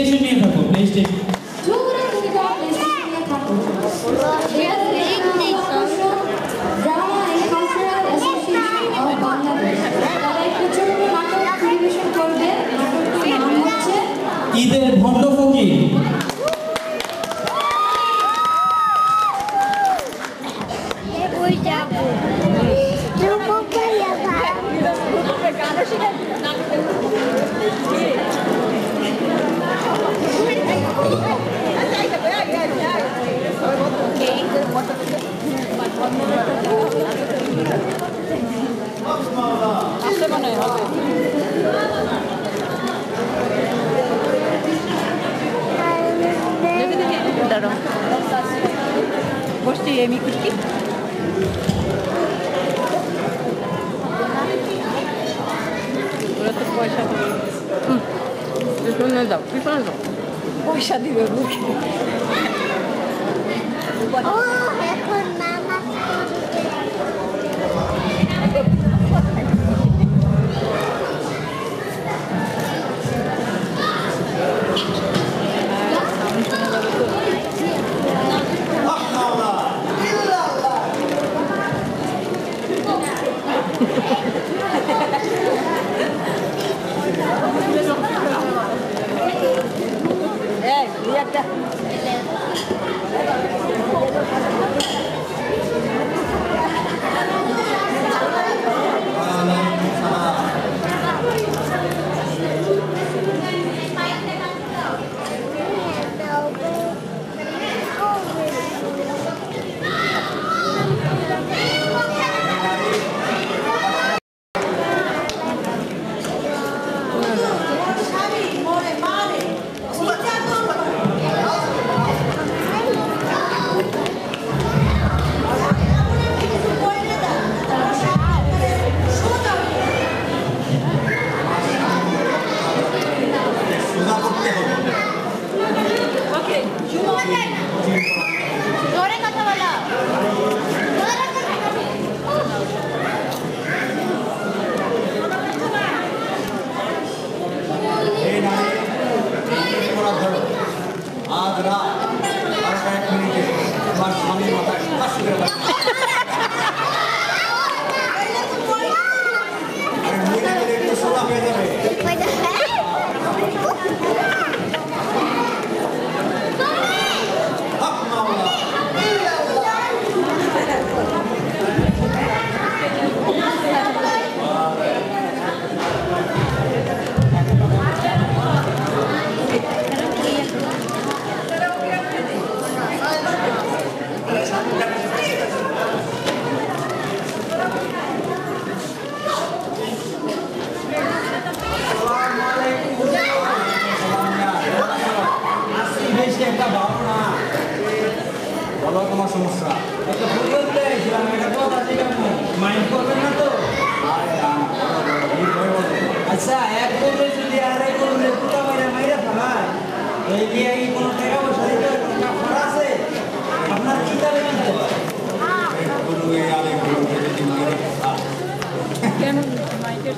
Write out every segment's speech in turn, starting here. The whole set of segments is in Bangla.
স্টেশন নিয়ে থাকো প্লে স্টেশন ঈদের ভণ্ড ফকির Gosti je mikuški. ওরা তো পয়সা দিবে। পিছনে যাও, পিছনে যাও। পয়সা দিবে বুঝি। ও এখন মামা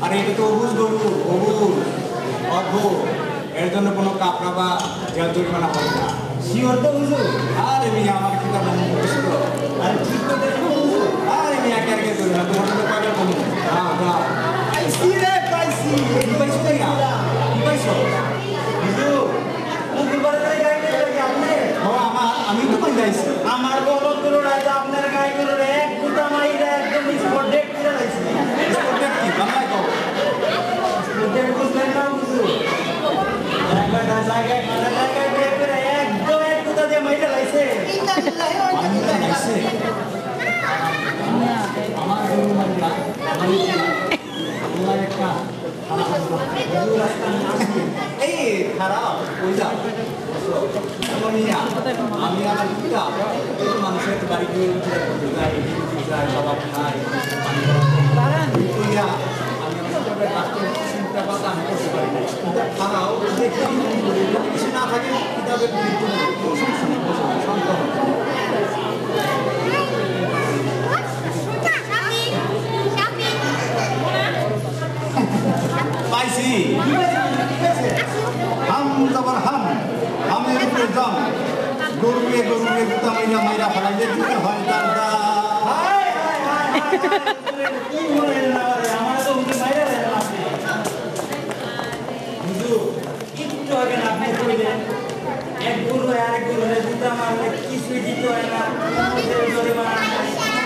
আরে এটা তো অবুজ গরু অবুজ অদ্ভুত এর জন্য কোনো কাপড়া বা জেল জরিমানা হবে না শিওর তো বুঝু আরে মিয়া আমার কিতাব মুখস্থ আরে ঠিক তো দেখো আরে মিয়া কে কে ধরে না তোমার তো পাগল বলি হ্যাঁ দাও পাইছি রে পাইছি পাইছো না পাইছো বুঝু মুখে বড় করে গাই দিতে লাগে আপনি ও আমি তো কই যাইছি আমার বলদ গুলো রাজা আপনার গাই গুলো এক গুটা মাইরা একদম স্পট ডেট করে রাইছি স্পট ডেট কি বাংলায় কও স্পট ডেট বুঝলেন না বুঝু একবার জায়গায় বের করে একদম এক গুটা দিয়ে মাইরা লাইছে আমি লাইছে আমার গুলো মাইরা আমি আল্লাহ একটা এই খারাপ ওই যা আমি আমার পিতা মানুষের বাড়ি গিয়ে জবাব খাই আমি চিন্তা কথা আমি করতে পারি না খারাও কিছু না থাকে কিতাবের পাইছি হাম জবর হাম একদম গরুয়ে জুতা মাইরা ফেলাইলে দিতে হয় দাদা কি বলেন না রে আমার তো উনি বাইরে দেন আপনি হুজুর একটু আগে না আপনি কইলেন এক গরু আরেক গরুরে জুতা মারলে কিছুই দিতে হয় না জরিমানা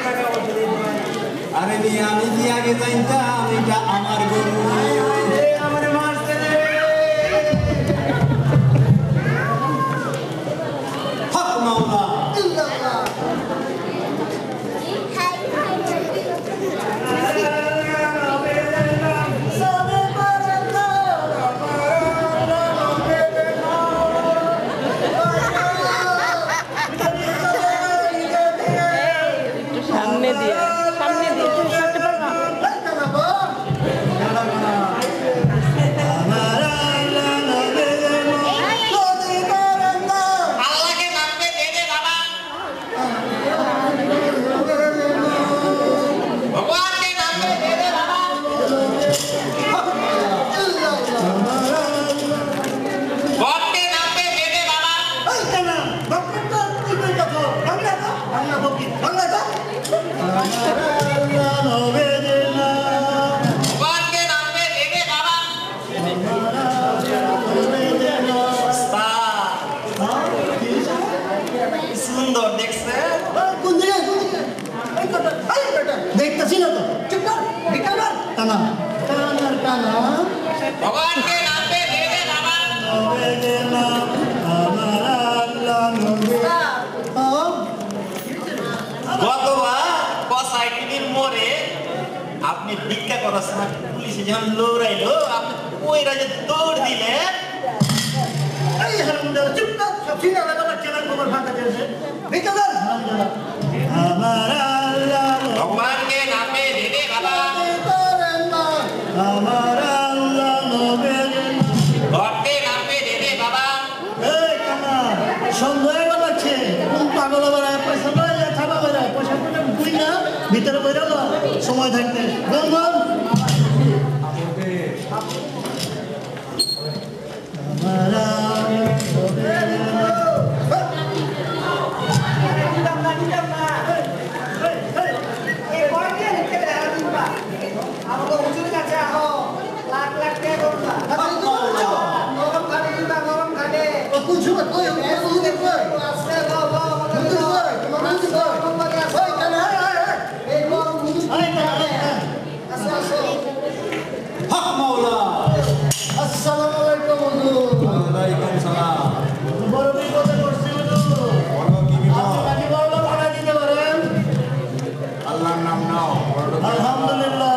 টাকা বলতে দিতে হয় না আরে মিয়া আমি কি আগে জানতাম এটা আমার গরু আমার মারতে রে হক মাওলা একটু সামনে দিয়ে একটু সরতে পারবা আল্লাহকে নামবে দে দে বাবা ভগবানকে নামবে দে দে বাবা ভক্তকে নামবে দে দে বাবা ভগবানকে নামবে দে দে বাবা সুন্দর দেখছে দেখতেছি না তো চুপ কর বিকাল টানা টানার টানা ভগবানকে নামবে দে দে বাবা গতবার কসাইটির মোড়ে আপনি ভিক্ষা করার সময় পুলিশে যখন লড়াইলো আপনি ওই রাজে দৌড় দিলেন এই হারামজাদা চুপ কর সব চিনা লাগা বাচ্চারা খবর ফাঁকা দিয়েছে বিকাল আমার আল্লাহ ভগবানকে নামবে দে দে বাবা আমার আল্লাহ নবে ভক্তকে নামবে দে দে বাবা এই কানা সন্দেহ লাগছে কোন পাগল আবার পয়সা পায় খাবা করে পয়সা করে বুড়ি না ভিতরে বইরা না সময় থাকতে গঙ্গন হক মাওলা আসসালামু আলাইকুম ওয়ালাইকুম সালাম বড় বিপদে পড়ছি বলো কি বিপদ আপনি বড় ভাড়া দিতে পারেন আল্লাহর নাম নাও বড় লোক। আলহামদুলিল্লাহ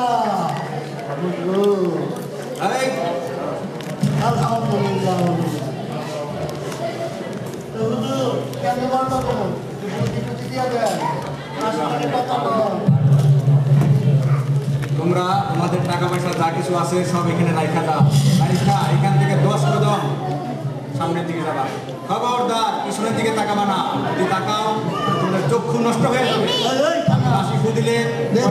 এই আলহামদুলিল্লাহ তো হুজুর কেন বড় করুন কিছু দিয়া দেন আসলে কথা বল তোমরা তোমাদের টাকা পয়সা যা কিছু আছে সব এখানে রাইখা দাও রাইখা এখান থেকে 10 কদম সামনের দিকে যাবা খবরদার পিছনের দিকে তাকাবা না যদি তাকাও তোমাদের চক্ষু নষ্ট হয়ে যাবে এই কানা হাসি ফুদিলে দে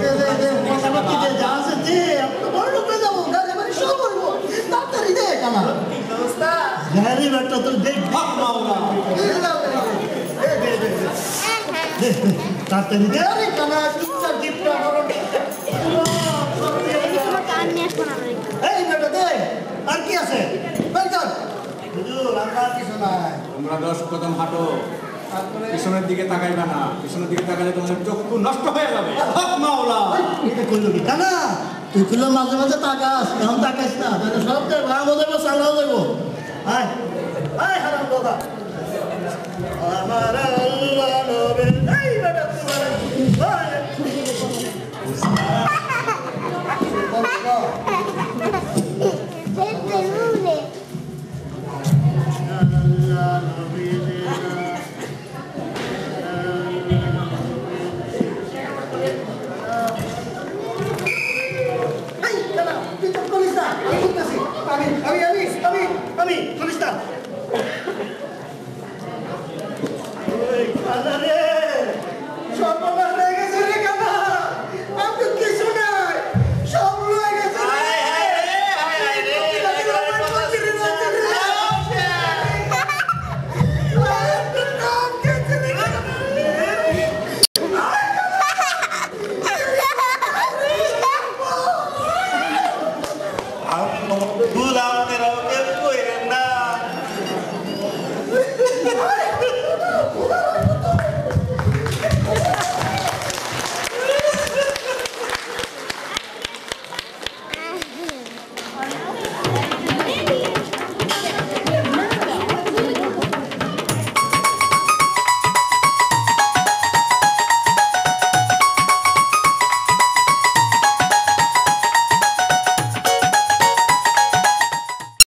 পয়সা পাতি দে যা আছে দে আপনি বড় লোক হয়ে যাবো গাড়ি বাড়ি সব করবো তাড়াতাড়ি দে কানা গাড়ি বাড়টা তো দেখ হক মাওলা তাড়াতাড়ি দে আরে কানা কিচ্ছা টিপটা করো এই বেটা দে আর কি আছে বেটা হুজুর আমার কিছু নাই তোমরা 10 কদম হাঁটো পিছনের দিকে তাকাইবা না পিছনের দিকে তাকালে তোমাদের চক্ষু নষ্ট হয়ে যাবে হক মাওলা এটা কইলো কি কানা তুই কইলো মাঝে মাঝে তাকাস এখন তাকাইস না তাহলে সব ভাঙ হয়ে যাবো চালাও যাবো আয় আয় হারাম দাদা